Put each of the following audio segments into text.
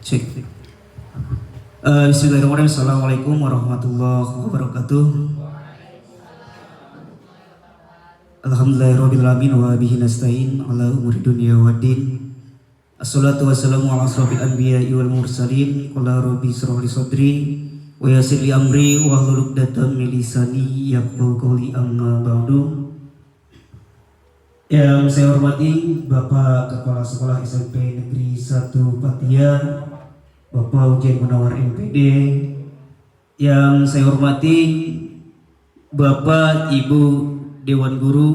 Cek. Bismillahirrahmanirrahim. Assalamualaikum warahmatullahi wabarakatuh. Alhamdulillahirrahmanirrahim wa bihi nasta'in ala umuri dunia waddin. Assalatu wassalamu ala asrafil anbiya'i wal mursalin. Qala rabbi shrah li sadri wa yassir li amri wa hlul 'uqdatam min lisani yafqahu qawli, amma ba'du. Yang saya hormati Bapak Kepala Sekolah SMP Negeri 1 Patia, Bapak Ujian Munawar MPD. Yang saya hormati Bapak Ibu Dewan Guru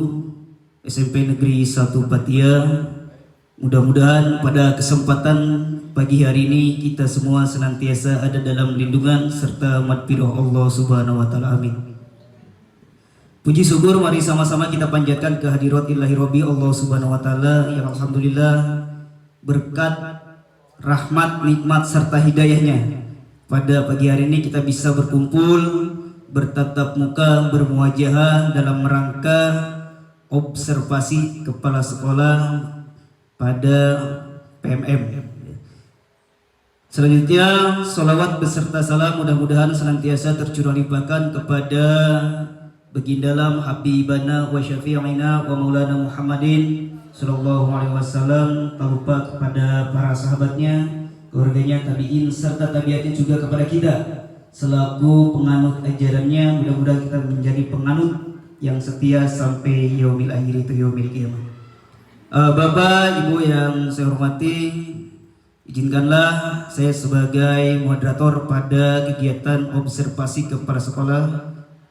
SMP Negeri 1 Patia. Mudah-mudahan pada kesempatan pagi hari ini kita semua senantiasa ada dalam lindungan serta madfirah Allah Subhanahu wa taala. Amin. Puji syukur mari sama-sama kita panjatkan kehadirat Ilahi Rabbi Allah Subhanahu wa taala yang alhamdulillah berkat rahmat, nikmat serta hidayahnya pada pagi hari ini kita bisa berkumpul, bertatap muka, bermuajahah dalam rangka observasi kepala sekolah pada PMM. Selanjutnya salawat beserta salam mudah-mudahan senantiasa tercurah limpahkan kepada Bagindalam Habibana wa Syafi'ina wa Maulana Muhammadin sallallahu alaihi wasallam, tak lupa kepada para sahabatnya, keluarganya, tabi'in serta tabi'atnya, juga kepada kita selaku penganut ajarannya. Mudah-mudahan kita menjadi penganut yang setia sampai yaumil akhir, itu yaumil qiyamah. Bapak, Ibu yang saya hormati, izinkanlah saya sebagai moderator pada kegiatan observasi kepala sekolah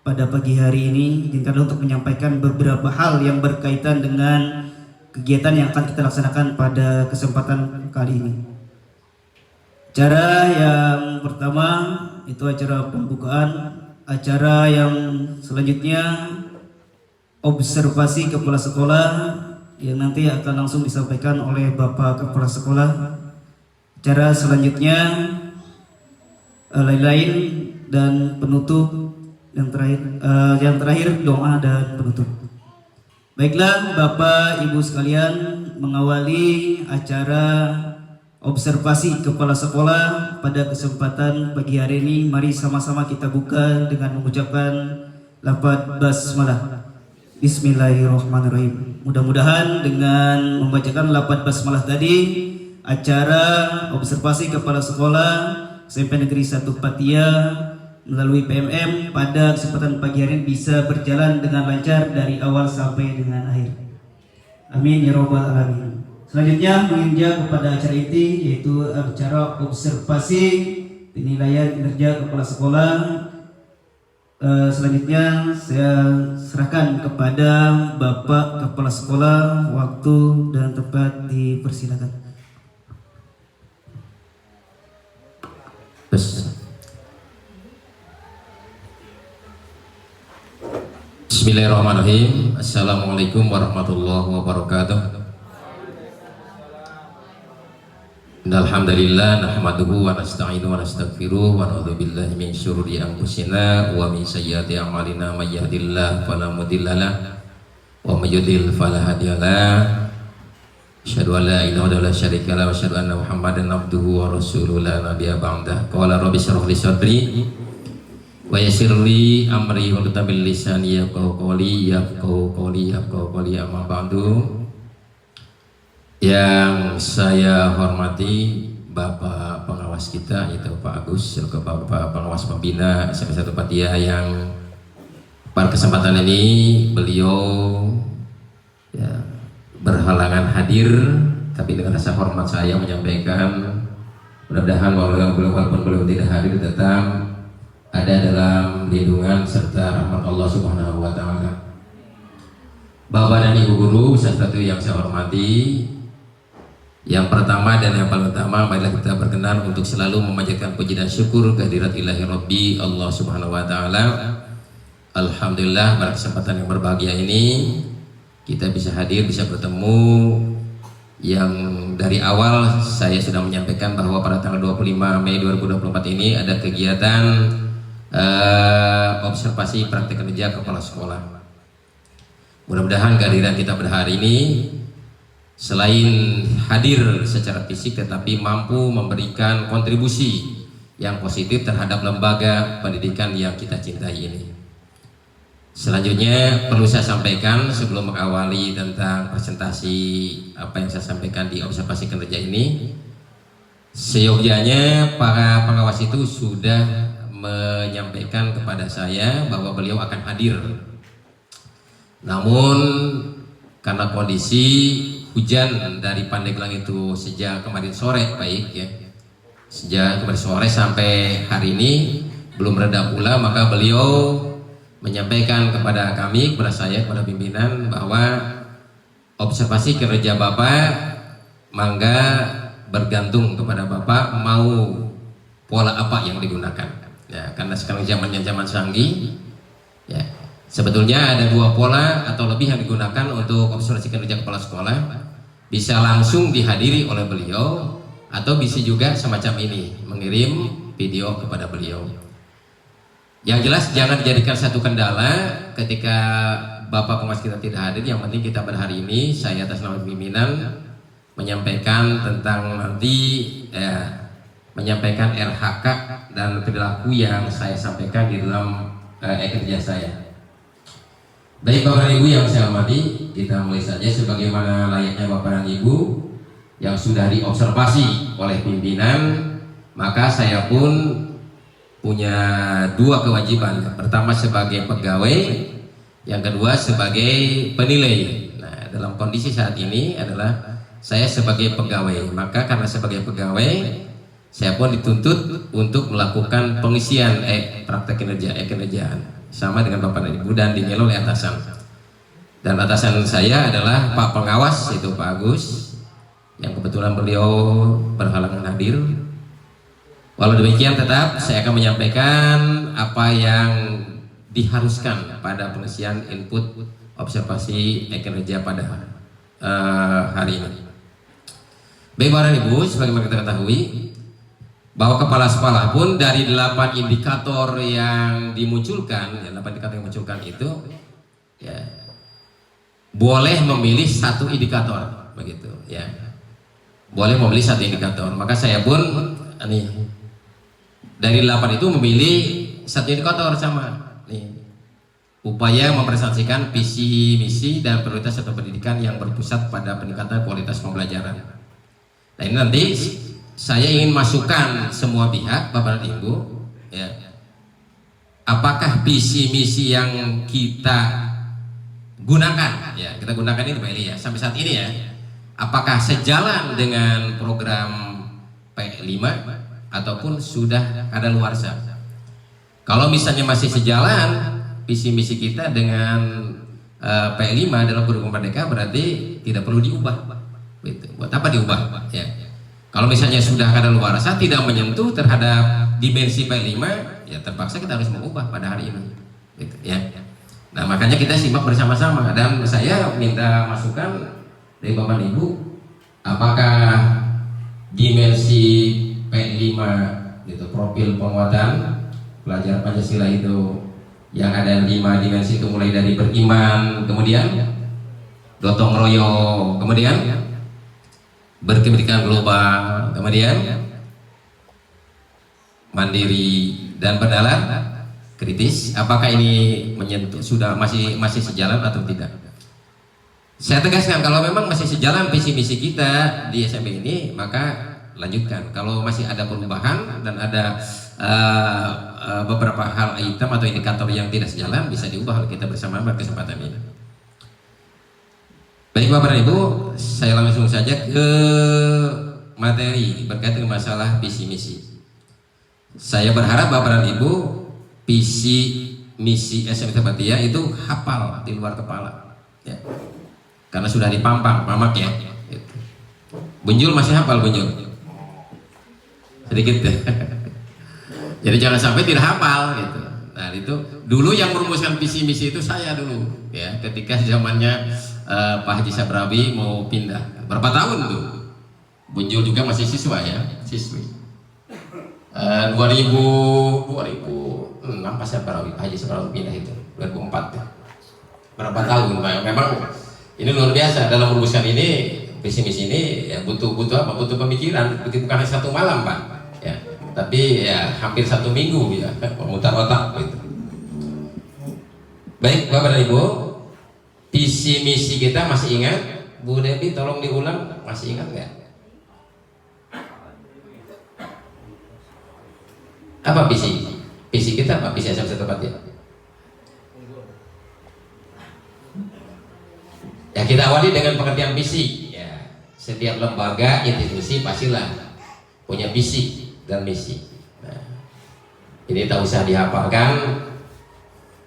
pada pagi hari ini, izinkanlah untuk menyampaikan beberapa hal yang berkaitan dengan kegiatan yang akan kita laksanakan pada kesempatan kali ini. Acara yang pertama itu acara pembukaan. Acara yang selanjutnya observasi kepala sekolah yang nanti akan langsung disampaikan oleh Bapak Kepala Sekolah. Acara selanjutnya lain-lain dan penutup. Yang terakhir doa dan penutup. Baiklah Bapak Ibu sekalian, mengawali acara observasi kepala sekolah pada kesempatan pagi hari ini, mari sama-sama kita buka dengan mengucapkan lafaz basmalah. Bismillahirrahmanirrahim. Mudah-mudahan dengan membacakan lafaz basmalah tadi, acara observasi kepala sekolah SMP Negeri 1 Patia melalui PMM pada kesempatan pagi hari ini bisa berjalan dengan lancar dari awal sampai dengan akhir. Amin ya robbal alamin. Selanjutnya menginjak kepada acara inti, yaitu acara observasi penilaian kinerja kepala sekolah. Selanjutnya saya serahkan kepada Bapak Kepala Sekolah, waktu dan tempat dipersilakan. Bismillahirrahmanirrahim. Assalamualaikum warahmatullahi wabarakatuh. Alhamdulillah nahmaduhu wa nasta'inu wa nastaghfiruh wa na'udzu billahi min syururi anfusina wa min sayyiati a'malina, may yahdihillahu fala mudhillalah wa may yudhlil fala hadiyalah. Asyhadu an la ilaha illallah wa syarika lahu wa asyhadu anna Muhammadan abduhu wa rasuluhu la nabiyya ba'dah. Qala rabbi shrah li sadri wa yassir li amri wa bil lisani yafqahu qawli amma ba'du. Yang saya hormati Bapak pengawas kita, yaitu Pak Agus selaku Bapak pengawas pembina SMP 1 Patia, yang pada kesempatan ini beliau ya, berhalangan hadir, tapi dengan rasa hormat saya menyampaikan mudah-mudahan walaupun beliau tidak hadir tetap ada dalam lindungan serta rahmat Allah Subhanahu wa taala. Bapak dan Ibu guru satu yang saya hormati, yang pertama dan yang paling utama, marilah kita berkenan untuk selalu memanjatkan puji dan syukur kehadirat Ilahi Rabbi Allah Subhanahu wa taala. Alhamdulillah pada kesempatan yang berbahagia ini kita bisa hadir, bisa bertemu. Yang dari awal saya sudah menyampaikan bahwa pada tanggal 25 Mei 2024 ini ada kegiatan observasi praktek kerja kepala sekolah. Mudah-mudahan kehadiran kita pada hari ini selain hadir secara fisik tetapi mampu memberikan kontribusi yang positif terhadap lembaga pendidikan yang kita cintai ini. Selanjutnya perlu saya sampaikan sebelum mengawali tentang presentasi apa yang saya sampaikan di observasi kinerja ini, seyogyanya para pengawas itu sudah menyampaikan kepada saya bahwa beliau akan hadir. Namun karena kondisi hujan dari Pandeglang itu sejak kemarin sore, baik ya, sejak kemarin sore sampai hari ini belum reda pula, maka beliau menyampaikan kepada kami, kepada saya, kepada pimpinan bahwa observasi kinerja Bapak mangga bergantung kepada Bapak mau pola apa yang digunakan. Ya, karena sekarang zamannya zaman canggih. Ya, sebetulnya ada dua pola atau lebih yang digunakan untuk observasi kinerja kepala sekolah. Bisa langsung dihadiri oleh beliau atau bisa juga semacam ini, mengirim video kepada beliau. Yang jelas jangan dijadikan satu kendala ketika Bapak pengawas kita tidak hadir. Yang penting kita pada hari ini saya atas nama pimpinan menyampaikan tentang nanti menyampaikan RHK dan perilaku yang saya sampaikan di dalam kerja saya. Baik Bapak dan Ibu yang saya hormati, kita mulai saja sebagaimana layaknya Bapak dan Ibu yang sudah diobservasi oleh pimpinan, maka saya pun punya dua kewajiban. Pertama sebagai pegawai, yang kedua sebagai penilai. Nah, dalam kondisi saat ini adalah saya sebagai pegawai. Maka karena sebagai pegawai, saya pun dituntut untuk melakukan pengisian praktek kinerjaan sama dengan Bapak dan Ibu dan dinilai oleh atasan. Dan atasan saya adalah Pak Pengawas, yaitu Pak Agus, yang kebetulan beliau berhalangan hadir. Walau demikian tetap saya akan menyampaikan apa yang diharuskan pada pengisian input observasi kinerja pada hari ini. Baik Bapak dan Ibu, sebagaimana kita ketahui bahwa kepala sekolah pun dari 8 indikator yang dimunculkan, 8 indikator yang dimunculkan itu ya, boleh memilih satu indikator, begitu ya. Boleh memilih satu indikator. Maka saya pun nih dari 8 itu memilih satu indikator sama nih, upaya mempresentasikan visi, misi dan prioritas satu pendidikan yang berpusat pada peningkatan kualitas pembelajaran. Nah ini nanti saya ingin masukkan semua pihak Bapak dan Ibu ya, apakah visi misi yang kita gunakan ya, kita gunakan ini Pak Eli ya sampai saat ini ya, apakah sejalan dengan program P5 ataupun sudah kadaluarsa. Kalau misalnya masih sejalan visi misi kita dengan P5 dalam kurikulum Merdeka, berarti tidak perlu diubah. Gitu. Buat apa diubah? Ya. Kalau misalnya sudah kadaluarsa tidak menyentuh terhadap dimensi P5, ya terpaksa kita harus mengubah pada hari ini. Gitu, ya. Nah makanya kita simak bersama-sama dan saya minta masukan dari Bapak dan Ibu, apakah dimensi P5 gitu, profil penguatan pelajar Pancasila itu yang ada 5 dimensi itu mulai dari beriman, kemudian gotong royong, kemudian berkepentingan global, kemudian mandiri dan bernalar kritis, apakah ini menyentuh sudah masih sejalan atau tidak? Saya tegaskan kalau memang masih sejalan visi misi kita di SMP ini, maka lanjutkan. Kalau masih ada perubahan dan ada beberapa hal item atau indikator yang tidak sejalan, bisa diubah kita bersama pada kesempatan ini. Baik Bapak dan Ibu, saya langsung saja ke materi berkaitan dengan masalah visi misi. Saya berharap Bapak dan Ibu visi misi SMP Tabatia itu hafal di luar kepala ya. Karena sudah dipampang, pamak ya. Bunjul masih hafal Bunjul? Sedikit ya. Jadi jangan sampai tidak hafal gitu. Nah itu dulu yang merumuskan visi misi itu saya dulu ya, ketika zamannya Pak Haji Sabrawi mau pindah. Berapa tahun tuh? Bunjul juga masih siswa ya, siswi. 2006 Pak Sabrawi, Pak Haji Sabrawi pindah itu 2004 ya. Berapa tahun Pak? Memang ini luar biasa dalam merumuskan ini visi misi ini ya butuh apa? Butuh pemikiran, bukan hanya satu malam Pak, ya. Tapi ya hampir 1 minggu ya, memutar otak gitu. Baik Bapak dan Ibu, visi misi kita masih ingat? Bu Devi tolong diulang, masih ingat nggak? Apa visi? Visi kita apa? Visi SMP Setempat ya? Ya kita awali dengan pengertian visi. Ya, setiap lembaga, institusi pastilah punya visi dan misi. Nah, ini tak usah dihafalkan.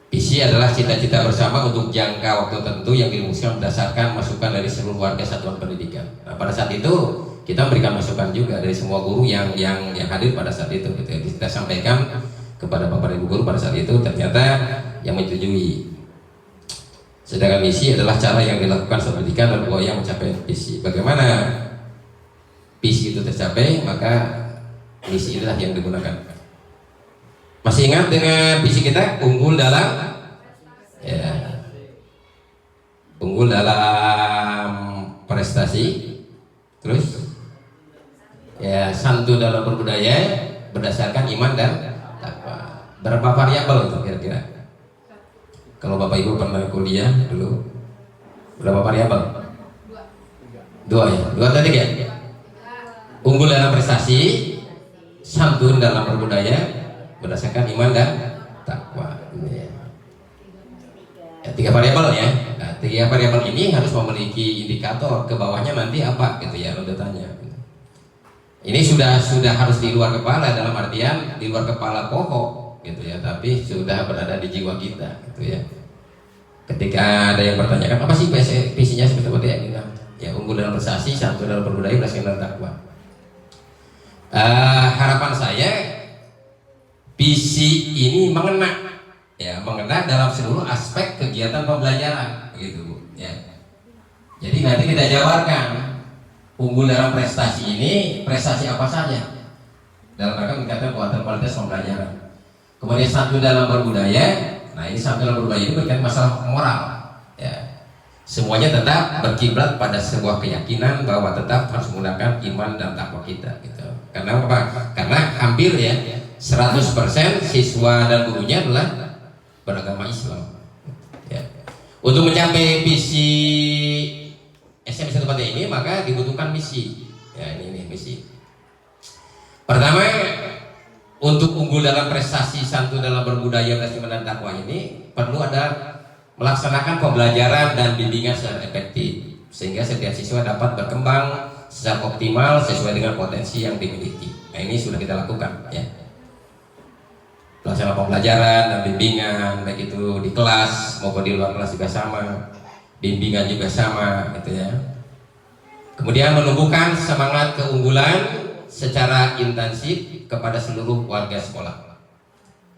Visi adalah cita-cita bersama untuk jangka waktu tertentu yang dirumuskan berdasarkan masukan dari seluruh warga satuan pendidikan. Nah, pada saat itu kita memberikan masukan juga dari semua guru yang hadir pada saat itu. Gitu. Kita sampaikan kepada Bapak Ibu guru pada saat itu, ternyata yang menyetujui. Sedangkan misi adalah cara yang dilakukan sebuah pendidikan dan upaya mencapai visi. Bagaimana visi itu tercapai, maka misi itulah yang digunakan. Masih ingat dengan visi kita unggul dalam prestasi, terus ya santun dalam berbudaya berdasarkan iman dan takwa. Berapa variabel itu kira-kira? Kalau Bapak Ibu pernah kuliah dulu, berapa variabel? 2 ya, 2 tadi ya. Unggul dalam prestasi, santun dalam berbudaya berdasarkan iman dan takwa. Ya, 3 variabel ya. Nah, 3 variabel ini harus memiliki indikator ke bawahnya nanti apa gitu ya runutannya. Ini sudah harus di luar kepala, dalam artian di luar kepala pokok gitu ya, tapi sudah berada di jiwa kita gitu ya. Ketika ada yang bertanyakan apa sih visinya seperti ini, ya unggul dalam prestasi, santun dalam berbudaya berdasarkan takwa. Harapan saya visi ini mengena dalam seluruh aspek kegiatan pembelajaran gitu ya. Jadi nanti kita jabarkan unggul dalam prestasi ini, prestasi apa saja dalam rangka meningkatkan kualitas pembelajaran. Kemudian santun dalam berbudaya, nah ini santun dalam berbudaya ini berkaitan masalah moral ya. Semuanya tetap berkiblat pada sebuah keyakinan bahwa tetap harus menggunakan iman dan takwa kita gitu. Karena apa? Karena hampir ya 100% siswa dan gurunya adalah beragama Islam ya. Untuk mencapai visi SMP Setempat ini maka dibutuhkan misi ya. Ini misi pertama, untuk unggul dalam prestasi, santun dalam berbudaya dan takwa ini perlu ada melaksanakan pembelajaran dan bimbingan secara efektif sehingga setiap siswa dapat berkembang secara optimal sesuai dengan potensi yang dimiliki. Nah ini sudah kita lakukan ya. Pelaksanaan pembelajaran dan bimbingan baik itu di kelas maupun di luar kelas juga sama, bimbingan juga sama gitu ya. Kemudian menumbuhkan semangat keunggulan secara intensif kepada seluruh warga sekolah.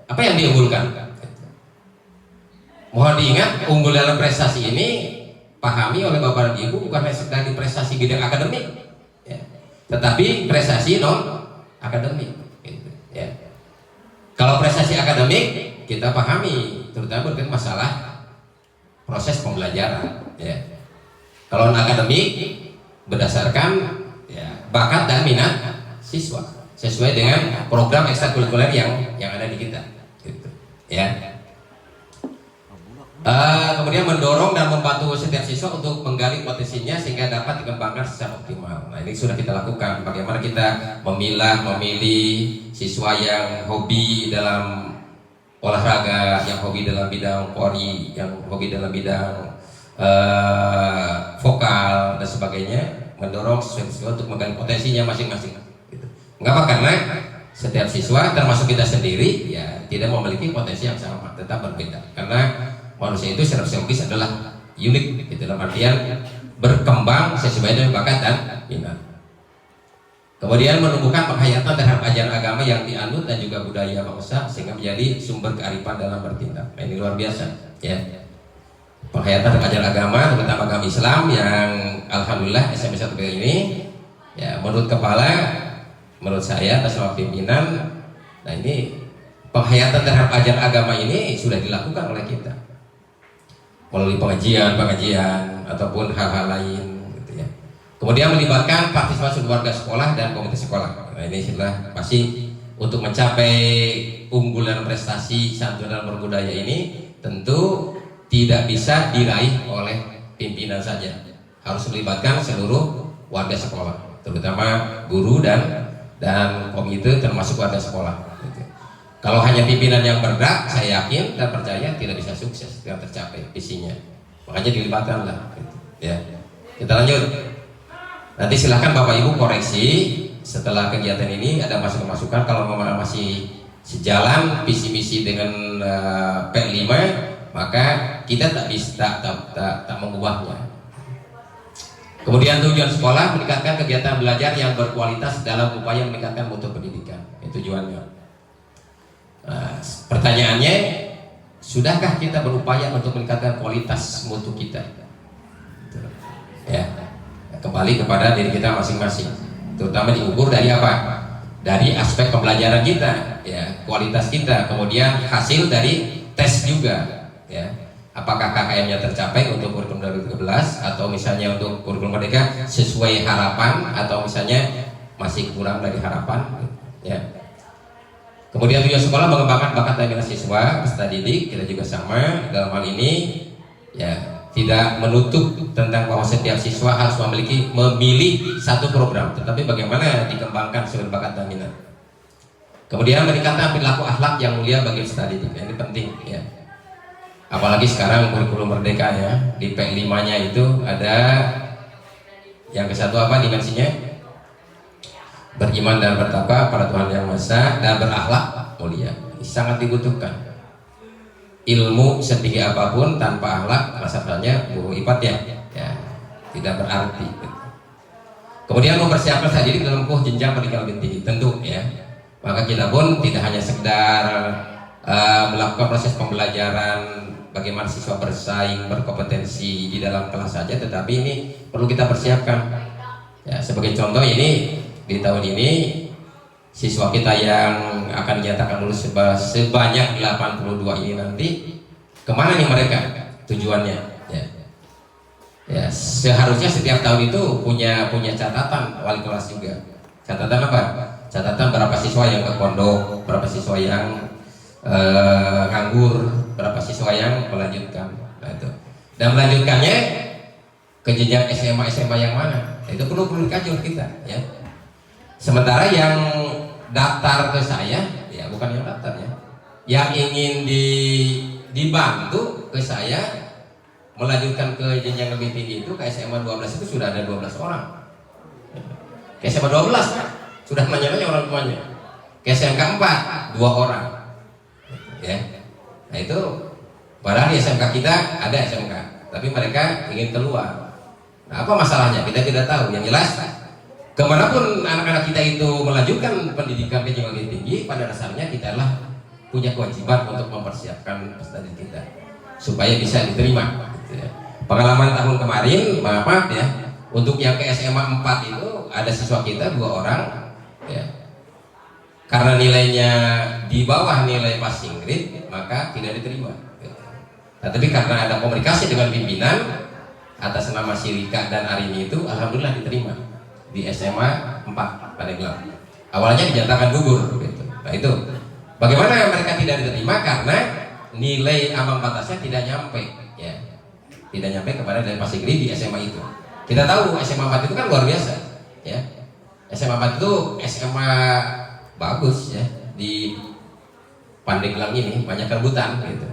Apa yang diunggulkan? Mohon diingat, unggul dalam prestasi ini pahami oleh Bapak dan Ibu bukan hanya sekedar di prestasi bidang akademik ya, tetapi prestasi non akademik gitu, ya. Kalau prestasi akademik kita pahami terutama berkaitan masalah proses pembelajaran ya. Kalau non akademik berdasarkan ya, bakat dan minat siswa sesuai dengan program ekstrakurikuler yang ada di kita gitu, ya. Kemudian mendorong dan membantu setiap siswa untuk menggali potensinya sehingga dapat dikembangkan secara optimal. Nah ini sudah kita lakukan. Bagaimana kita memilih siswa yang hobi dalam olahraga, yang hobi dalam bidang pori, yang hobi dalam bidang vokal dan sebagainya. Mendorong siswa untuk menggali potensinya masing-masing. Gitu. Mengapa? Karena setiap siswa termasuk kita sendiri ya tidak memiliki potensi yang sama, tetap berbeda. Karena manusia itu secara psikologis adalah unik gitu, dalam artian berkembang sesuai dengan bakat dan minat. Kemudian menumbuhkan penghayatan terhadap ajaran agama yang dianut dan juga budaya bangsa sehingga menjadi sumber kearifan dalam bertindak. Nah, ini luar biasa ya. Penghayatan terhadap ajaran agama, terutama agama Islam yang alhamdulillah SMP 1 ini ya menurut kepala, menurut saya atas nama pimpinan, nah ini penghayatan terhadap ajaran agama ini sudah dilakukan oleh kita melalui pengajian ataupun hal-hal lain gitu ya. Kemudian melibatkan partisipasi warga sekolah dan komunitas sekolah. Nah, ini sudah pasti untuk mencapai unggulan prestasi santun dan berbudaya ini tentu tidak bisa diraih oleh pimpinan saja. Harus melibatkan seluruh warga sekolah, terutama guru dan komite termasuk warga sekolah. Gitu. Kalau hanya pimpinan yang bergerak, saya yakin dan percaya tidak bisa sukses, tidak tercapai visinya. Makanya dilibatkanlah. Gitu. Ya, kita lanjut. Nanti silahkan Bapak Ibu koreksi setelah kegiatan ini ada masukan-masukan kalau masih sejalan visi misi dengan P5 maka kita tak bisa tak mengubahnya. Kemudian tujuan sekolah meningkatkan kegiatan belajar yang berkualitas dalam upaya meningkatkan mutu pendidikan. Itu tujuannya. Nah, pertanyaannya, sudahkah kita berupaya untuk meningkatkan kualitas mutu kita? Ya. Kembali kepada diri kita masing-masing, terutama diukur dari apa? Dari aspek pembelajaran kita, ya, kualitas kita, kemudian hasil dari tes juga, ya. Apakah KKM-nya tercapai untuk kurikulum 2013 atau misalnya untuk kurikulum merdeka sesuai harapan atau misalnya masih kurang dari harapan, ya. Kemudian tujuan sekolah mengembangkan bakat dan minat siswa peserta didik, kita juga sama dalam hal ini, ya. Tidak menutup tentang bahwa setiap siswa harus memilih satu program, tetapi bagaimana dikembangkan sesuai bakat dan minat. Kemudian meningkatkan perilaku akhlak yang mulia bagi peserta didik. Ini penting, ya. Apalagi sekarang kurikulum merdeka, ya, di P5-nya itu ada yang ke-1 apa dimensinya? Beriman dan bertakwa pada Tuhan Yang Maha Esa dan berakhlak mulia. Ini sangat dibutuhkan. Ilmu setinggi apapun tanpa akhlak rasanya guru IPAT, ya tidak berarti. Kemudian mempersiapkan peserta didik dalam jenjang pendidikan lebih tinggi, tentu, ya. Maka kita pun tidak hanya sekedar melakukan proses pembelajaran bagaimana siswa bersaing berkompetensi di dalam kelas saja, tetapi ini perlu kita persiapkan. Ya, sebagai contoh ini di tahun ini siswa kita yang akan dinyatakan lulus sebanyak 82 ini nanti kemana nih mereka tujuannya, ya. Ya, seharusnya setiap tahun itu punya catatan wali kelas juga. Catatan apa? Catatan berapa siswa yang ke pondok, berapa siswa yang nganggur, berapa siswa yang melanjutkan. Nah, itu. Dan melanjutkannya ke jenjang SMA yang mana? Itu perlu dikaji oleh kita, ya. Sementara yang daftar ke saya, ya bukan yang daftar, ya, yang ingin dibantu ke saya melanjutkan ke jenjang lebih tinggi itu ke SMA 12 itu sudah ada 12 orang. Ke SMA 12 kan sudah nanya-nanya orang tuanya. Ke SMK 4 2 orang, ya. Nah itu padahal di SMK kita ada SMK, tapi mereka ingin keluar. Nah, apa masalahnya? Kita tidak tahu. Yang jelas kemanapun anak-anak kita itu melanjutkan pendidikan ke jenjang lebih tinggi, pada dasarnya kita lah punya kewajiban untuk mempersiapkan peserta didik kita supaya bisa diterima. Gitu, ya. Pengalaman tahun kemarin, maaf ya, untuk yang ke SMA 4 itu ada siswa kita 2 orang, ya. Karena nilainya di bawah nilai passing grade, maka tidak diterima. Gitu. Nah, tapi karena ada komunikasi dengan pimpinan atas nama si Rika dan Arini itu, alhamdulillah diterima di SMA 4 Pandeglang. Awalnya dinyatakan gugur, gitu. Nah itu bagaimana mereka tidak diterima karena nilai ambang batasnya tidak nyampe, ya, tidak nyampe kepada nilai passing grade di SMA itu. Kita tahu SMA 4 itu kan luar biasa, ya. SMA 4 itu SMA bagus, ya, di Pandeglang ini banyak rebutan, gitu.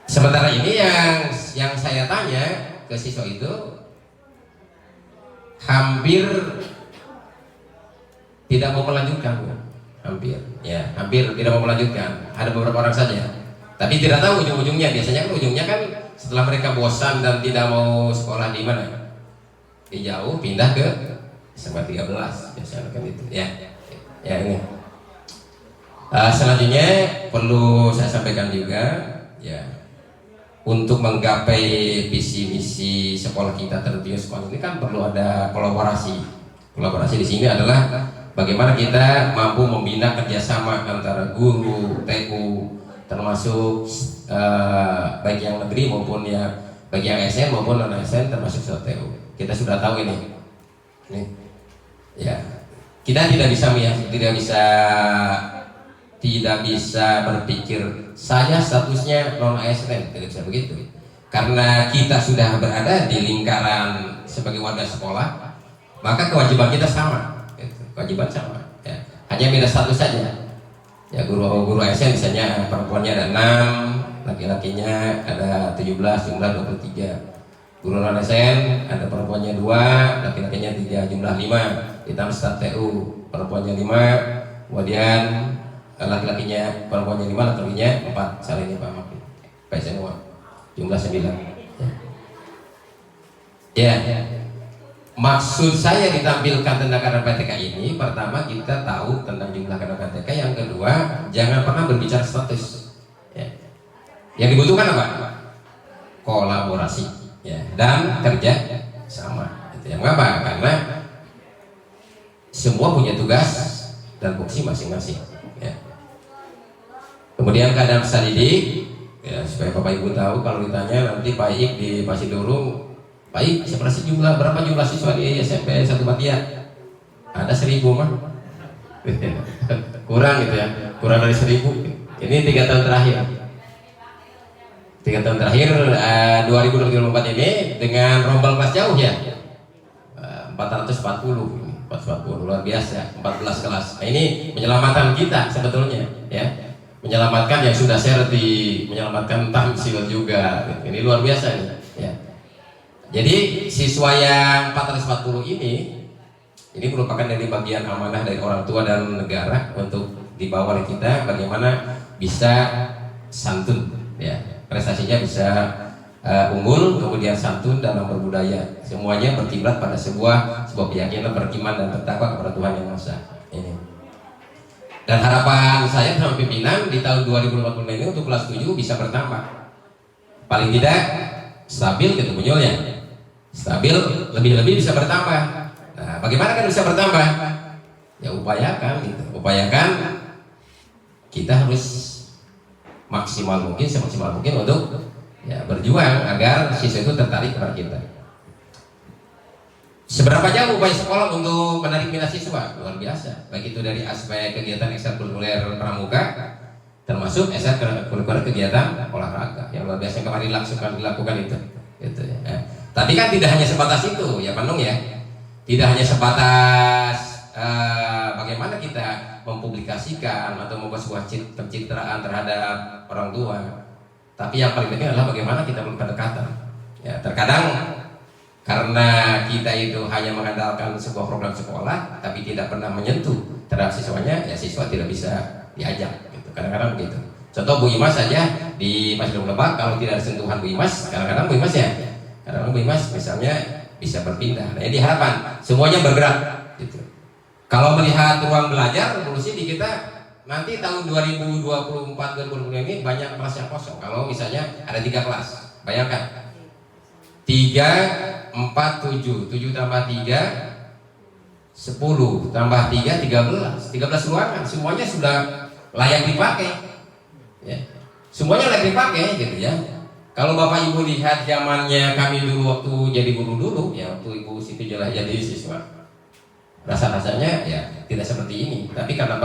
Sementara ini yang saya tanya ke siswa itu hampir tidak mau melanjutkan, hampir tidak mau melanjutkan. Ada beberapa orang saja, tapi tidak tahu ujung-ujungnya. Biasanya kan ujungnya kan setelah mereka bosan dan tidak mau sekolah di mana, di jauh, pindah ke SMA 13 biasanya kan itu, ya. Ini selanjutnya perlu saya sampaikan juga, ya, untuk menggapai visi misi sekolah kita tertentu sekolah ini kan perlu ada kolaborasi. Kolaborasi di sini adalah bagaimana kita mampu membina kerjasama antara guru, TU, termasuk baik yang negeri maupun baik yang ASN maupun non ASN termasuk TU. kita sudah tahu ini. Ya, kita tidak bisa berpikir saya statusnya non ASN, tidak bisa begitu. Karena kita sudah berada di lingkaran sebagai warga sekolah, maka kewajiban kita sama, kewajiban sama. Ya. Hanya beda status saja. Ya, guru ASN misalnya perempuannya ada 6, laki-lakinya ada 17, jumlah 23. Guru non ASN ada perempuannya 2, laki-lakinya 3, jumlah 5. Ditambah stat TU, perempuannya 5, kemudian laki-lakinya, perempuannya 5, laki-lakinya 4. Salah ini Pak Makin, PSN jumlah 9. Ya. Maksud saya ditampilkan tentang kader PTK ini, pertama kita tahu tentang jumlah kader PTK, yang kedua jangan pernah berbicara status. Ya. Yang dibutuhkan apa? Kolaborasi, ya, dan kerja sama. Itu yang apa? Karena semua punya tugas dan fungsi masing-masing. Ya. Kemudian keadaan peserta didik, ya, supaya Bapak Ibu tahu kalau ditanya nanti Pak Ik di Pasidurung, Pak Ik, seperti berapa jumlah siswa di SMP 1 Patia? Ada 1000 mah. Kurang gitu ya, kurang dari 1000. Ini 3 tahun terakhir. 3 tahun terakhir 2024 ini dengan rombal kelas jauh ya. 440 luar biasa, 14 kelas. Nah, ini menyelamatkan kita sebetulnya, ya. Menyelamatkan yang sudah share menyelamatkan tamsil juga. Ini luar biasa nih, ya. Jadi siswa yang 440 ini merupakan dari bagian amanah dari orang tua dan negara untuk dibawa oleh kita bagaimana bisa santun, ya. Prestasinya bisa unggul, kemudian santun dalam berbudaya. Semuanya berkiblat pada sebuah keyakinan beriman dan bertakwa kepada Tuhan Yang Maha Esa. Ini. Dan harapan saya sama pimpinan di tahun 2040 ini untuk kelas 7 bisa bertambah. Paling tidak stabil gitu munculnya. Stabil, lebih-lebih bisa bertambah. Nah, bagaimana kan bisa bertambah? Ya upayakan gitu. Upayakan kita harus maksimal mungkin, semaksimal mungkin untuk ya berjuang agar siswa itu tertarik kepada kita. Seberapa jauh upaya sekolah untuk menarik minat siswa? Luar biasa. Baik itu dari aspek kegiatan ekstrakurikuler pramuka, termasuk ekstrakurikuler kegiatan olahraga yang luar biasa yang kemarin dilakukan itu. Gitu ya. Tapi kan tidak hanya sebatas itu, ya Bandung ya. Tidak hanya sebatas bagaimana kita mempublikasikan atau membuat sebuah pencitraan terhadap orang tua. Tapi yang paling penting adalah bagaimana kita pendekatan. Ya, terkadang karena kita itu hanya mengandalkan sebuah program sekolah, tapi tidak pernah menyentuh terhadap siswanya, ya siswa tidak bisa diajak. Gitu. Kadang-kadang begitu. Contoh Bu Imas saja di Pasidurung Lebak, kalau tidak ada sentuhan Bu Imas, kadang-kadang Bu Imas misalnya bisa berpindah. Nah, ini harapan semuanya bergerak. Gitu. Kalau melihat ruang belajar, evolusi di kita nanti tahun 2024-2025 ini banyak kelas yang kosong. Kalau misalnya ada 3 kelas, bayangkan 3, 4, 7 tambah 3 10 tambah 3 13 ruangan, semuanya sudah layak dipakai, ya. Semuanya layak dipakai gitu ya. Kalau Bapak Ibu lihat zamannya kami dulu waktu jadi guru dulu, ya waktu Ibu Siti Jelah jadi siswa, rasa-rasanya ya tidak seperti ini. Tapi karena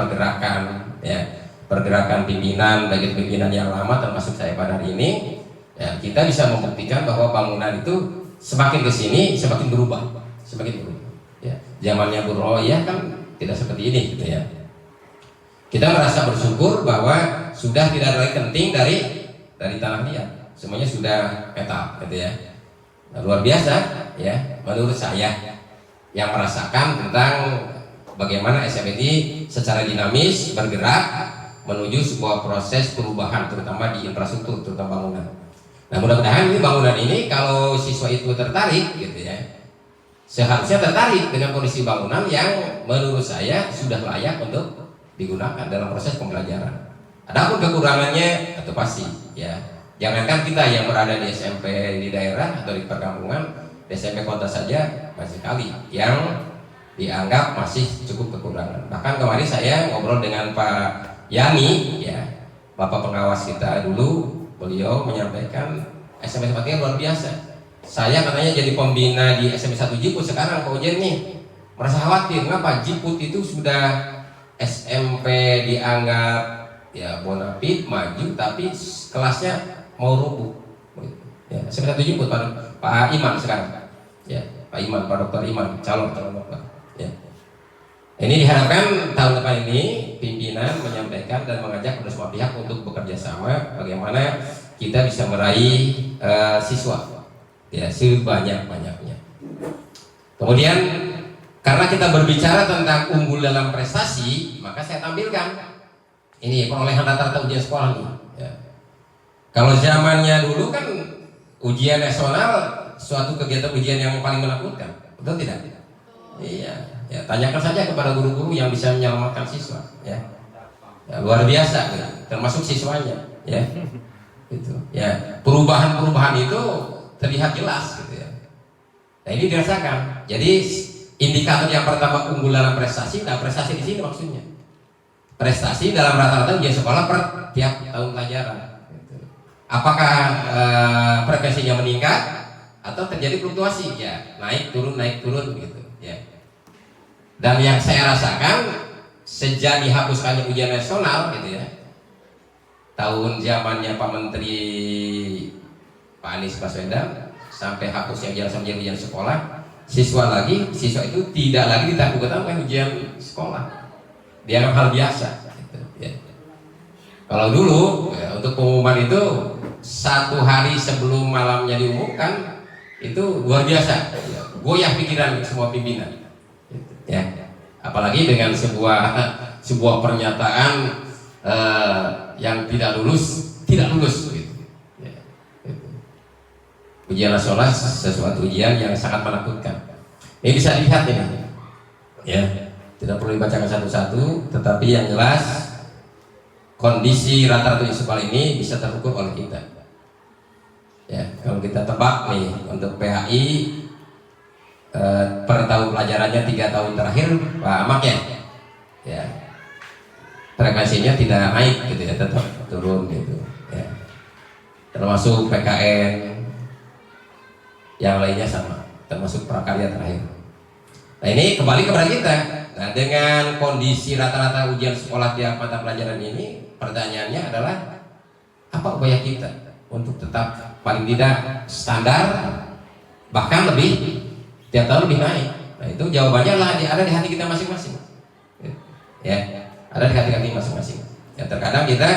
pergerakan pimpinan, baik itu pimpinan yang lama termasuk saya pada hari ini, ya, kita bisa membuktikan bahwa bangunan itu semakin kesini semakin berubah. Ya, zamannya Bu Roya kan tidak seperti ini, gitu ya. Kita merasa bersyukur bahwa sudah tidak ada lagi kenting dari tanah liat, semuanya sudah metal, gitu ya. Nah, luar biasa, ya, menurut saya yang merasakan tentang bagaimana SMPT secara dinamis bergerak menuju sebuah proses perubahan, terutama di infrastruktur, terutama bangunan. Nah, mudah-mudahan ini bangunan ini kalau siswa itu tertarik, gitu ya, seharusnya tertarik dengan kondisi bangunan yang menurut saya sudah layak untuk digunakan dalam proses pembelajaran. Adapun kekurangannya itu pasti, ya. Jangankan kita yang berada di SMP di daerah atau di perkampungan, di SMP kota saja masih sekali yang dianggap masih cukup kekurangan. Bahkan kemarin saya ngobrol dengan Pak Yani, ya, Bapak pengawas kita dulu, beliau menyampaikan SMP tempatnya luar biasa. Saya katanya jadi pembina di SMP 1 Jiput sekarang Pak Ujian nih merasa khawatir. Kenapa? Jiput itu sudah SMP dianggap ya bonafit maju, tapi kelasnya mau rubuh. Ya, SMP 1 Jiput Pak Iman sekarang. Ya, Pak Iman, Pak Dokter Iman, calon dokter. Ya. Ini diharapkan tahun depan ini pimpinan menyampaikan dan mengajak kepada semua pihak untuk bekerja sama bagaimana kita bisa meraih siswa ya sebanyak-banyaknya. Kemudian karena kita berbicara tentang unggul dalam prestasi, maka saya tampilkan ini perolehan rata-rata ujian sekolah nih. Ya. Kalau zamannya dulu kan ujian nasional suatu kegiatan ujian yang paling menakutkan, betul tidak? Iya. Ya, tanyakan saja kepada guru-guru yang bisa menyelamatkan siswa, ya, ya luar biasa, ya. Termasuk siswanya, ya, itu, ya perubahan-perubahan itu terlihat jelas, gitu ya. Nah ini dirasakan. Jadi indikator yang pertama unggul dalam prestasi, nah prestasi di sini maksudnya prestasi dalam rata-rata ujian sekolah per tiap tahun pelajaran. Gitu. Apakah frekuensinya meningkat atau terjadi fluktuasi? Ya naik turun gitu, ya. Dan yang saya rasakan sejak dihapuskannya ujian nasional gitu ya, tahun zamannya Pak Menteri Pak Anies Baswedan sampai hapusnya ujian sekolah, siswa itu tidak lagi ditakut-takuti ujian sekolah, dianggap hal biasa gitu, ya. Kalau dulu ya, untuk pengumuman itu 1 hari sebelum malamnya diumumkan itu luar biasa, ya. Goyah pikiran semua pimpinan. Ya, apalagi dengan sebuah pernyataan yang tidak lulus gitu. Ya, gitu. Ujian nasional sesuatu ujian yang sangat menakutkan. Ini bisa dilihat ini, ya, tidak perlu dibacakan satu-satu, tetapi yang jelas kondisi rata-rata sekolah ini bisa terukur oleh kita. Ya, kalau kita tebak nih untuk PHI. Per tahun pelajarannya 3 tahun terakhir Pak Amak ya frekuensinya tidak naik gitu ya, tetap turun gitu ya, termasuk PKN yang lainnya sama, termasuk prakarya terakhir. Nah ini kembali kepada kita. Nah dengan kondisi rata-rata ujian sekolah tiap mata pelajaran ini, pertanyaannya adalah apa upaya kita untuk tetap paling tidak standar bahkan lebih tiap tahun lebih naik. Nah itu jawabannya lah ada di hati kita masing-masing, ya ada di hati kita masing-masing. Ya terkadang kita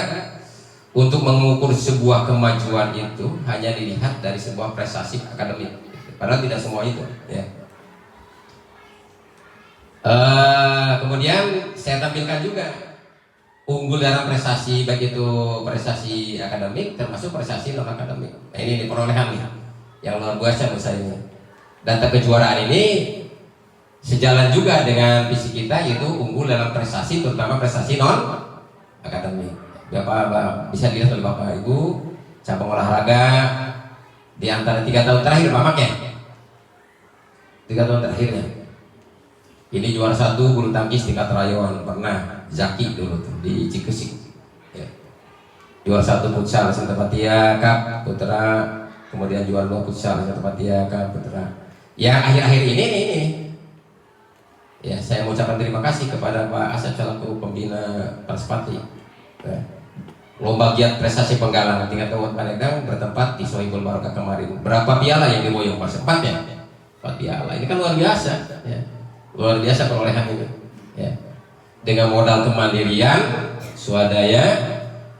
untuk mengukur sebuah kemajuan itu hanya dilihat dari sebuah prestasi akademik, padahal tidak semua itu, ya. Kemudian saya tampilkan juga unggul dalam prestasi, baik itu prestasi akademik termasuk prestasi non akademik. Nah ini perolehan nih yang luar biasa menurut saya ini. Dan kejuaraan ini sejalan juga dengan visi kita, yaitu unggul dalam prestasi, terutama prestasi non akademik. Bapak bisa dilihat oleh Bapak Ibu cabang olahraga di antara 3 tahun terakhir Pak Mak ya, 3 tahun terakhirnya ini juara 1 bulu tangkis tingkat rayuan pernah Zaki dulu tuh di Cikesik, ya. Juara 1 futsal Sentopatia Cup putra, kemudian juara 2 futsal Sentopatia Cup putra. Yang akhir-akhir ini ya saya mengucapkan terima kasih kepada Pak Asep selaku pembina Persepati. Ya. Lomba giat prestasi penggalangan tingkat kabupaten Pandeglang bertempat di Sohibul Barokah kemarin. Berapa piala yang diboyong Pak? 4 ya? 4 piala. Ini kan luar biasa, ya. Luar biasa perolehan ini. Ya. Dengan modal kemandirian, swadaya,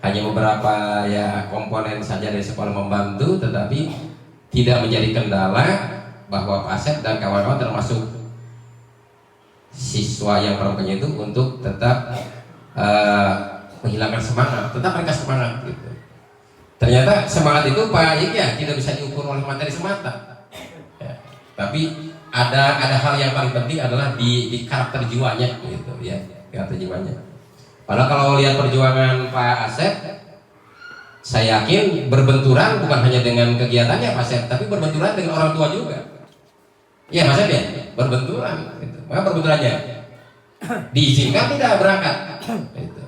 hanya beberapa ya komponen saja dari sekolah membantu, tetapi tidak menjadi kendala bahwa Pak Asep dan kawan-kawan termasuk siswa yang perempuannya itu untuk tetap menghilangkan semangat, tetap mereka semangat gitu. Ternyata semangat itu Pak ya tidak bisa diukur oleh materi semata, ya. Tapi ada hal yang paling penting adalah di karakter jiwanya gitu ya, karakter jiwanya. Padahal kalau lihat perjuangan Pak Asep, saya yakin berbenturan bukan hanya dengan kegiatannya Pak Asep, tapi berbenturan dengan orang tua juga. Iya Mas Ed ya, berbenturan gitu. Maka berbenturannya diizinkan tidak berangkat gitu.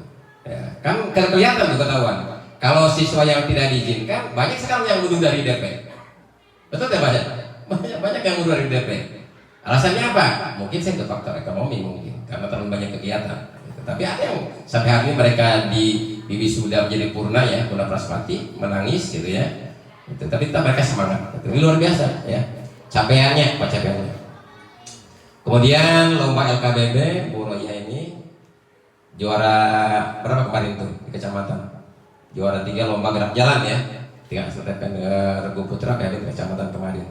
Ya, kan kelihatan tuh ketahuan. Kalau siswa yang tidak diizinkan banyak sekali yang mundur dari DP. Betul ya banyak? Banyak yang mundur dari DP. Alasannya apa? Mungkin saya ke faktor ekonomi mungkin karena terlalu banyak kegiatan. Gitu. Tapi ada yang sampai hari ini mereka di wisuda menjadi purna ya, purna prasmati, menangis gitu ya. Gitu. Tapi tetap mereka semangat. Gitu. Ini luar biasa ya. Capaiannya. Kemudian lomba LKBB Bu Roya ini juara berapa kemarin tuh di kecamatan? Juara 3 lomba gerak jalan ya. 3 STPN Regu Putra di kecamatan kemarin.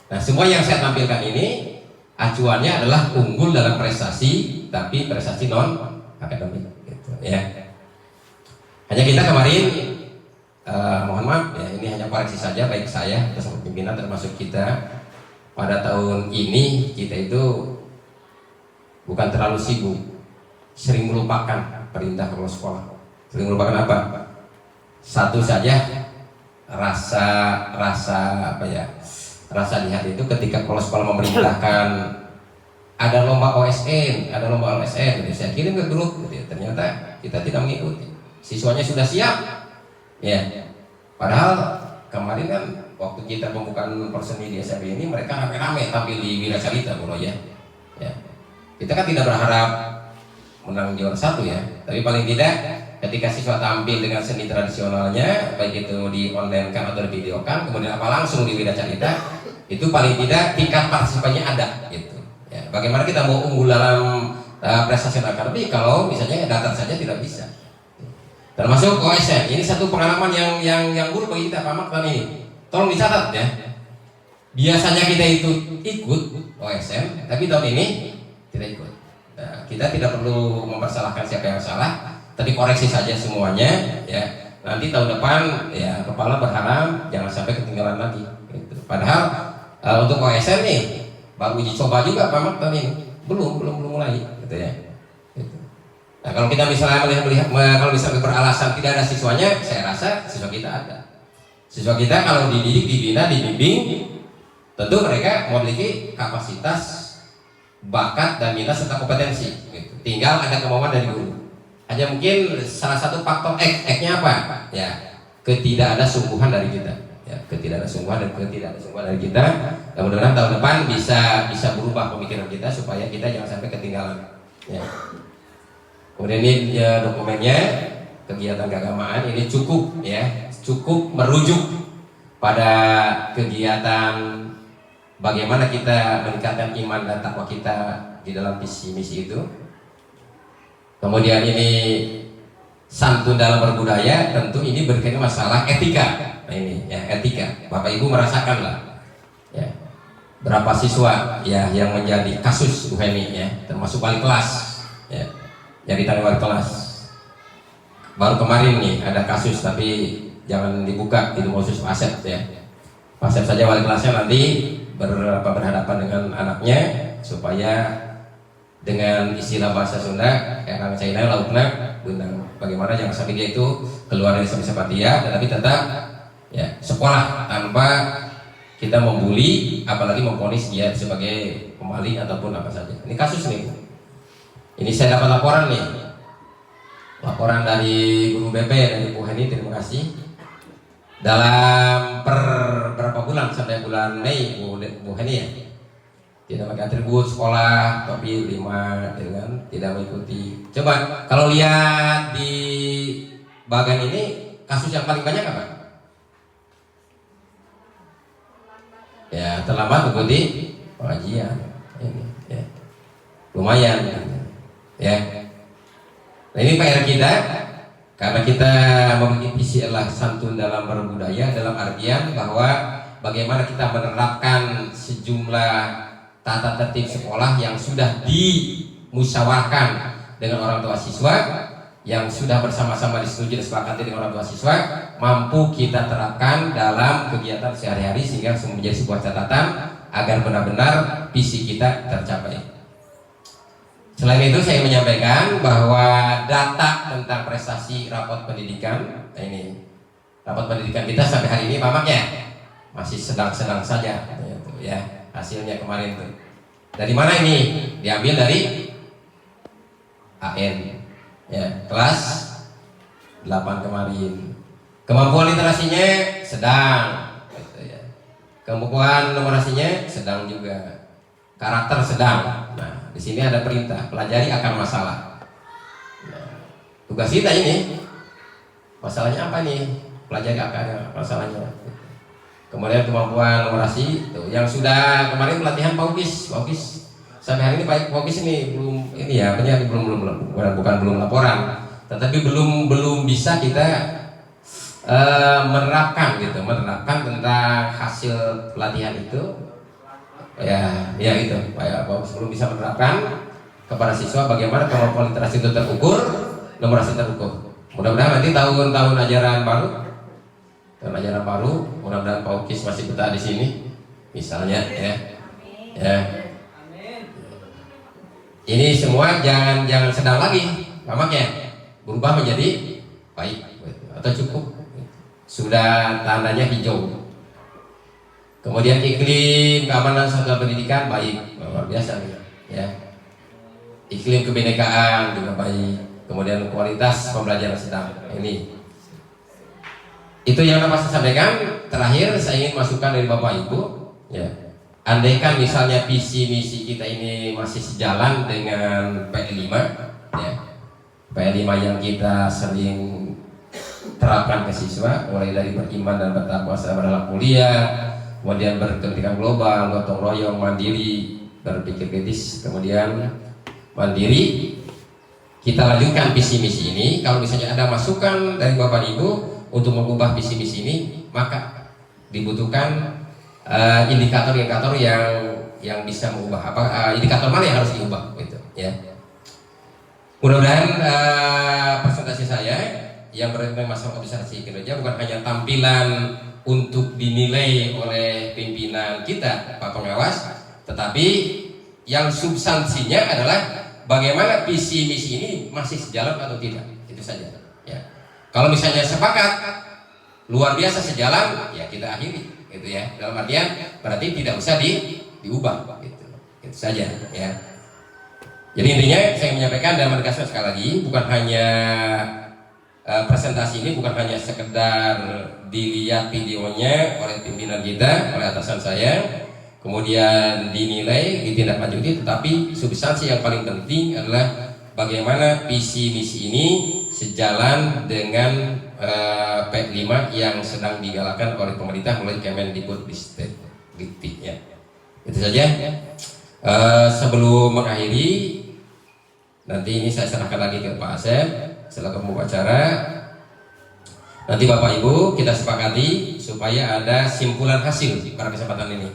Nah, semua yang saya tampilkan ini acuannya adalah unggul dalam prestasi, tapi prestasi non akademik, gitu, ya. Hanya kita kemarin, mohon maaf, ya, ini hanya koreksi saja, baik saya bersama pimpinan termasuk kita pada tahun ini kita itu bukan terlalu sibuk, sering melupakan perintah kepala sekolah, sering melupakan apa? Satu saja rasa lihat itu ketika kepala sekolah memerintahkan ada lomba OSN, gitu. Saya kirim ke grup, gitu. Ternyata kita tidak mengikuti. Siswanya sudah siap, ya. Padahal kemarin kan waktu kita pembukaan perseni di SMP ini mereka rame-rame tampil di Wira Carita, Bu Roya. Ya. Kita kan tidak berharap menang juara 1 ya, tapi paling tidak ketika siswa tampil dengan seni tradisionalnya, baik itu di online kan atau di video kan, kemudian apa langsung di Wira Carita, itu paling tidak tingkat partisipannya ada gitu. Ya, bagaimana kita mau unggul dalam prestasi akademik kalau misalnya datar saja tidak bisa. Termasuk OSN, ini satu pengalaman yang buruk bagi kita Pak Mak tahun ini. Tolong dicatat ya. Biasanya kita itu ikut OSN, tapi tahun ini tidak ikut. Nah, kita tidak perlu mempersalahkan siapa yang salah, tapi koreksi saja semuanya ya. Nanti tahun depan ya kepala berharap jangan sampai ketinggalan lagi gitu. Padahal untuk OSN nih baru uji coba juga Pak Mak tahun ini belum mulai gitu ya gitu. Nah kalau kita misalnya kalau misalnya beralasan tidak ada siswanya, saya rasa siswa kita ada. Siswa kita kalau dididik, dibina, dibimbing, tentu mereka memiliki kapasitas, bakat dan minat serta kompetensi gitu. Tinggal ada kemauan dari guru. Hanya mungkin salah satu faktor X-nya apa? Ya, ketidakadasungguhan dari kita. Ya, ketidakadasungguhan dari kita. Dan mudah-mudahan tahun depan bisa berubah pemikiran kita supaya kita jangan sampai ketinggalan. Ya. Kemudian ini ya, dokumennya kegiatan keagamaan ini cukup merujuk pada kegiatan bagaimana kita meningkatkan iman dan takwa kita di dalam visi misi itu. Kemudian ini santun dalam berbudaya, tentu ini berkaitan masalah etika. Nah ini ya etika. Bapak Ibu merasakan lah, ya berapa siswa ya yang menjadi kasus Bu Heni ya, termasuk wali kelas, ya yang ditangani wali kelas. Baru kemarin nih ada kasus tapi jangan dibuka itu khusus Pak Asep ya. Pak Asep saja wali kelasnya nanti berhadapan dengan anaknya supaya dengan istilah bahasa Sunda kayak China laukna bundang bagaimana jangan sampai dia itu keluar dari Sampatia tetapi tetap ya sekolah tanpa kita membuli apalagi memvonis dia sebagai pemaling ataupun apa saja. Ini kasus nih. Ini saya dapat laporan dari guru BP dari Bu Heni, terima kasih. Dalam berapa bulan sampai bulan Mei Bu Heni ya tidak pakai atribut sekolah tapi 5 dengan tidak mengikuti. Coba kalau lihat di bagian ini kasus yang paling banyak apa? Ya terlambat mengikuti pengajian ini ya lumayan ya. Nah ini PR kita karena kita memiliki visi adalah santun dalam berbudaya dalam artian bahwa bagaimana kita menerapkan sejumlah tata tertib sekolah yang sudah dimusyawarahkan dengan orang tua siswa, yang sudah bersama-sama disetujui dan disepakati dengan orang tua siswa, mampu kita terapkan dalam kegiatan sehari-hari sehingga menjadi sebuah catatan agar benar-benar visi kita tercapai. Selain itu saya menyampaikan bahwa data tentang prestasi rapot pendidikan, nah ini rapot pendidikan kita sampai hari ini Pak Mak ya masih sedang-sedang saja ya. Hasilnya kemarin tuh dari mana ini? Diambil dari AN ya kelas 8 kemarin. Kemampuan literasinya sedang gitu ya. Kemampuan numerasinya sedang juga. Karakter sedang. Nah, di sini ada perintah, pelajari akar masalah. Nah, tugas kita ini, masalahnya apa nih? Pelajari akar masalahnya. Kemudian kemampuan numerasi, tuh, yang sudah kemarin pelatihan Paukis. Sampai hari ini Pak Paukis ini belum ini ya, bukan belum laporan, tetapi belum bisa kita menerapkan tentang hasil pelatihan itu ya itu Pak Paukis belum bisa menerapkan kepada siswa bagaimana kemampuan literasi itu terukur, numerasi terukur. Mudah-mudahan nanti tahun ajaran baru mudah-mudahan Paukis masih betah di sini misalnya ya. Ini semua jangan sedang lagi tampaknya, berubah menjadi baik atau cukup sudah tandanya hijau. Kemudian iklim keamanan satuan pendidikan baik, luar biasa ya. Iklim kebinekaan juga baik. Kemudian kualitas pembelajaran sedang ini. Itu yang dapat saya sampaikan. Terakhir saya ingin masukkan dari Bapak Ibu ya. Andaikan misalnya visi misi kita ini masih sejalan dengan P5 ya. P5 yang kita sering terapkan ke siswa, mulai dari beriman dan bertakwa dalam kuliah, kemudian berpendidikan global, gotong royong, mandiri, berpikir kritis, kemudian mandiri. Kita lanjutkan visi misi ini. Kalau misalnya ada masukan dari Bapak Ibu untuk mengubah visi misi ini, maka dibutuhkan indikator-indikator yang bisa mengubah indikator mana yang harus diubah gitu ya. Mudah-mudahan presentasi saya yang berkaitan masalah observasi kinerja bukan hanya tampilan untuk dinilai oleh pimpinan kita Pak Pengawas, tetapi yang substansinya adalah bagaimana visi misi ini masih sejalan atau tidak. Itu saja ya. Kalau misalnya sepakat luar biasa sejalan ya kita akhiri gitu ya, dalam artian berarti tidak usah diubah gitu. Itu saja ya. Jadi intinya saya menyampaikan dan menegaskan sekali lagi, bukan hanya presentasi ini bukan hanya sekedar dilihat videonya oleh pimpinan kita, oleh atasan saya, kemudian dinilai, ditindaklanjuti, tetapi substansi yang paling penting adalah bagaimana visi misi ini sejalan dengan P5 yang sedang digalakkan oleh pemerintah melalui Kemendikbudristek ya. Itu saja. Sebelum mengakhiri, nanti ini saya serahkan lagi ke Pak Asep selaku pembuka acara. Nanti Bapak Ibu kita sepakati supaya ada simpulan hasil pada kesempatan ini.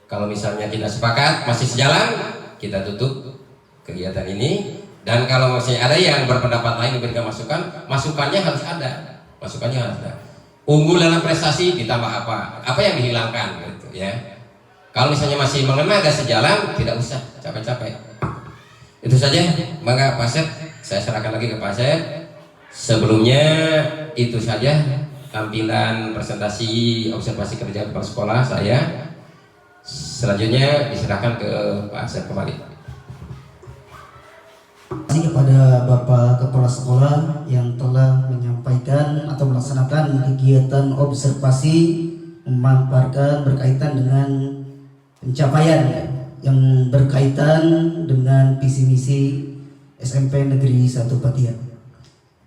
Kalau misalnya kita sepakat masih sejalan, kita tutup kegiatan ini. Dan kalau misalnya ada yang berpendapat lain memberikan masukannya harus ada. Unggul dalam prestasi ditambah apa yang dihilangkan gitu ya. Kalau misalnya masih mengena dan sejalan, tidak usah capek-capek. Itu saja. Maka Pak Asep, saya serahkan lagi ke Pak Asep. Sebelumnya itu saja tampilan presentasi observasi kerja kepala sekolah saya. Selanjutnya diserahkan ke Pak Asep kembali. Terima kasih kepada Bapak Kepala Sekolah yang telah menyampaikan atau melaksanakan kegiatan observasi memaparkan berkaitan dengan pencapaian yang berkaitan dengan visi misi SMP Negeri 1 Patian.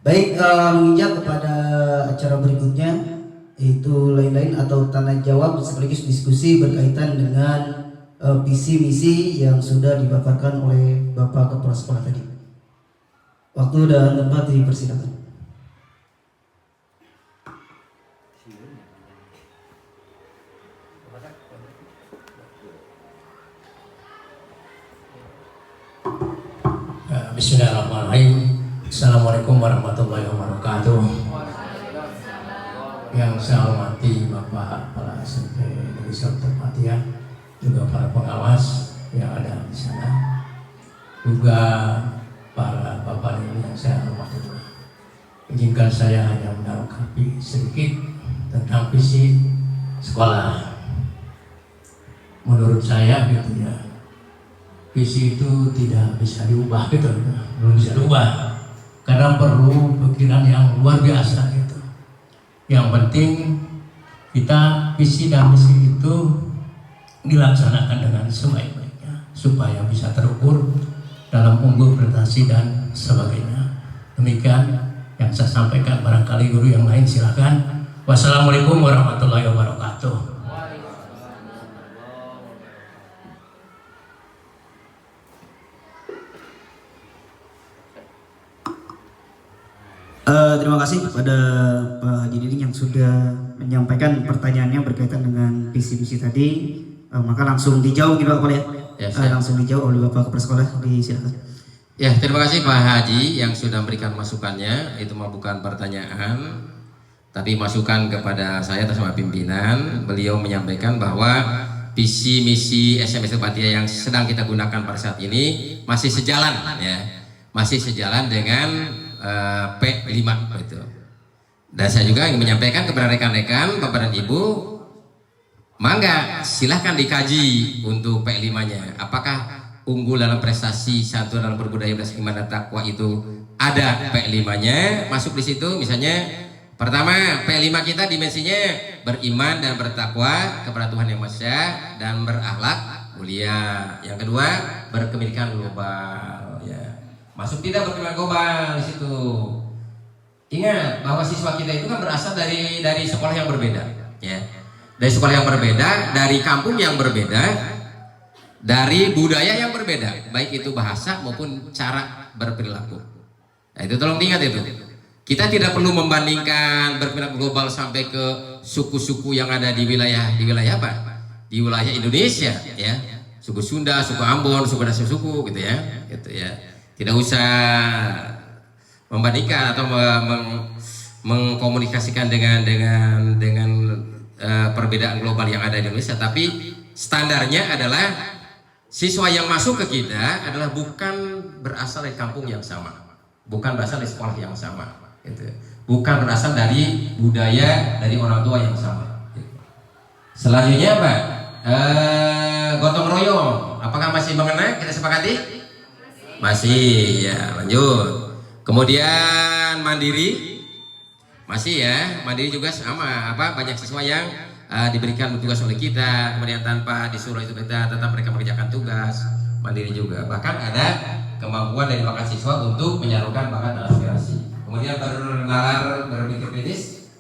Baik, menginjak kepada acara berikutnya, yaitu lain-lain atau tanya jawab sekaligus diskusi berkaitan dengan visi misi yang sudah dipaparkan oleh Bapak Kepala Sekolah tadi. Waktu dan tempat dipersilakan. Bismillahirrahmanirrahim. Assalamualaikum warahmatullahi wabarakatuh. Yang saya hormati Bapak Kepala SMP Negeri 1 Patian, juga para pengawas yang ada di sana, juga para bapak ibu yang saya hormati. Izinkan saya hanya menanggapi sedikit tentang visi sekolah. Menurut saya gitu ya, visi itu tidak bisa diubah gitu, belum bisa diubah karena perlu pikiran yang luar biasa gitu. Yang penting kita visi dan misi itu dilaksanakan dengan sebaik-baiknya supaya bisa terukur dalam unggul prestasi dan sebagainya. Demikian yang saya sampaikan, barangkali guru yang lain silakan. Wassalamualaikum warahmatullahi wabarakatuh. Terima kasih kepada Pak Haji Diding yang sudah menyampaikan pertanyaannya berkaitan dengan visi misi tadi. Maka langsung dijawab gitu Pak Kepala ya. Langsung dijawab oleh Bapak Kepala Sekolah, disilakan. Ya, terima kasih Pak Haji yang sudah memberikan masukannya. Itu mah bukan pertanyaan, tapi masukan kepada saya atas nama pimpinan. Beliau menyampaikan bahwa visi misi SMP Patia yang sedang kita gunakan pada saat ini masih sejalan ya. Masih sejalan dengan P5 itu. Dan saya juga ingin menyampaikan kepada rekan-rekan, Bapak dan Ibu, mangga silahkan dikaji untuk P5-nya. Apakah unggul dalam prestasi, satu dalam berbudaya, beras iman dan takwa itu ada P5-nya masuk di situ? Misalnya pertama, P5 kita dimensinya beriman dan bertakwa kepada Tuhan Yang Maha Esa dan berakhlak mulia. Yang kedua, berkepentingan global ya. Masuk tidak berkepentingan global di situ. Ingat bahwa siswa kita itu kan berasal dari sekolah yang berbeda ya. Dari sekolah yang berbeda, dari kampung yang berbeda, dari budaya yang berbeda, baik itu bahasa maupun cara berperilaku. Nah, itu tolong diingat itu. Kita tidak perlu membandingkan berperilaku global sampai ke suku-suku yang ada di wilayah apa? Di wilayah Indonesia ya. Suku Sunda, suku Ambon, suku dan suku gitu ya. Gitu ya. Tidak usah membandingkan atau mengkomunikasikan dengan perbedaan global yang ada di Indonesia, tapi standarnya adalah siswa yang masuk ke kita adalah bukan berasal dari kampung yang sama, bukan berasal dari sekolah yang sama, gitu. Bukan berasal dari budaya dari orang tua yang sama. Gitu. Selanjutnya apa? Gotong royong, apakah masih mengenai? Kita sepakati? Masih, ya lanjut. Kemudian mandiri, masih ya, mandiri juga sama. Banyak siswa yang diberikan tugas oleh kita, kemudian tanpa disuruh itu kita tetap mereka mengerjakan tugas. Mandiri juga. Bahkan ada kemampuan dari bakat siswa untuk menyalurkan bakat dan aspirasi. Kemudian bernalar, berpikir kritis,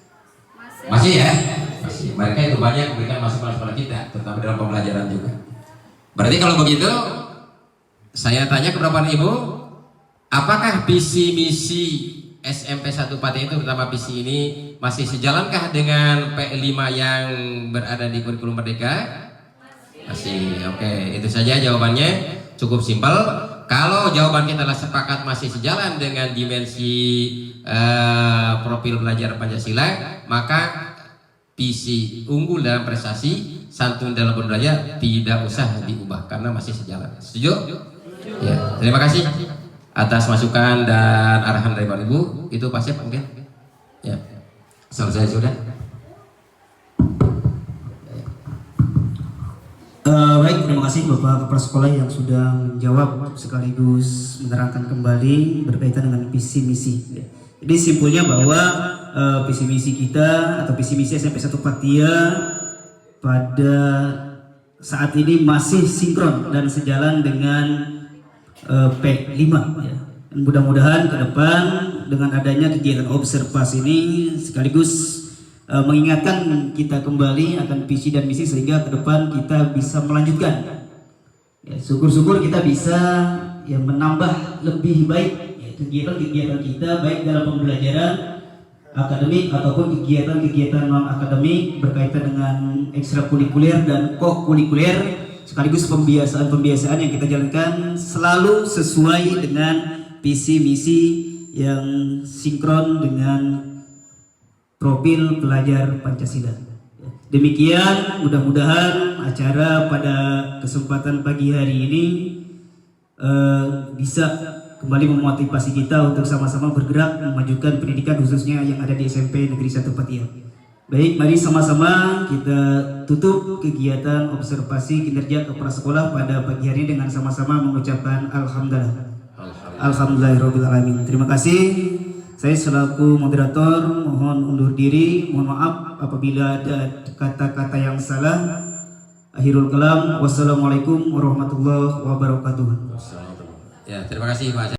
masih ya, masih. Mereka itu banyak memberikan masukan kepada kita, terutama dalam pembelajaran juga. Berarti kalau begitu, saya tanya kepada Bapak Ibu, apakah visi misi SMP 1 Patia itu, terutama visi ini, masih sejalankah dengan P5 yang berada di kurikulum Merdeka? Masih. Oke, itu saja jawabannya, cukup simpel. Kalau jawaban kita adalah sepakat masih sejalan dengan dimensi profil belajar Pancasila, maka visi unggul dalam prestasi, santun dalam berbelajar tidak usah diubah karena masih sejalan. Setuju? Ya, terima kasih atas masukan dan arahan dari Bapak Ibu. Itu Pak Syed mungkin. Ya. Selesai sudah. Baik, terima kasih Bapak Kepala Sekolah yang sudah menjawab sekaligus menerangkan kembali berkaitan dengan visi misi. Jadi simpulnya bahwa visi misi kita atau visi misi SMP 1 Patia pada saat ini masih sinkron dan sejalan dengan P5 ya. Dan mudah-mudahan ke depan dengan adanya kegiatan observasi ini sekaligus mengingatkan kita kembali akan visi dan misi sehingga ke depan kita bisa melanjutkan. Ya, syukur-syukur kita bisa ya menambah lebih baik ya, kegiatan-kegiatan kita baik dalam pembelajaran akademik ataupun kegiatan-kegiatan non akademik berkaitan dengan ekstrakurikuler dan kokurikuler. Sekaligus pembiasaan yang kita jalankan selalu sesuai dengan visi misi yang sinkron dengan profil pelajar Pancasila. Demikian, mudah-mudahan acara pada kesempatan pagi hari ini bisa kembali memotivasi kita untuk sama-sama bergerak memajukan pendidikan khususnya yang ada di SMP Negeri 1 Patia. Baik, mari sama-sama kita tutup kegiatan observasi kinerja kepala sekolah pada pagi hari dengan sama-sama mengucapkan alhamdulillah. Alhamdulillahirabbil alamin. Terima kasih. Saya selaku moderator mohon undur diri, mohon maaf apabila ada kata-kata yang salah. Akhirul kalam, wassalamualaikum warahmatullahi wabarakatuh. Ya, terima kasih Pak.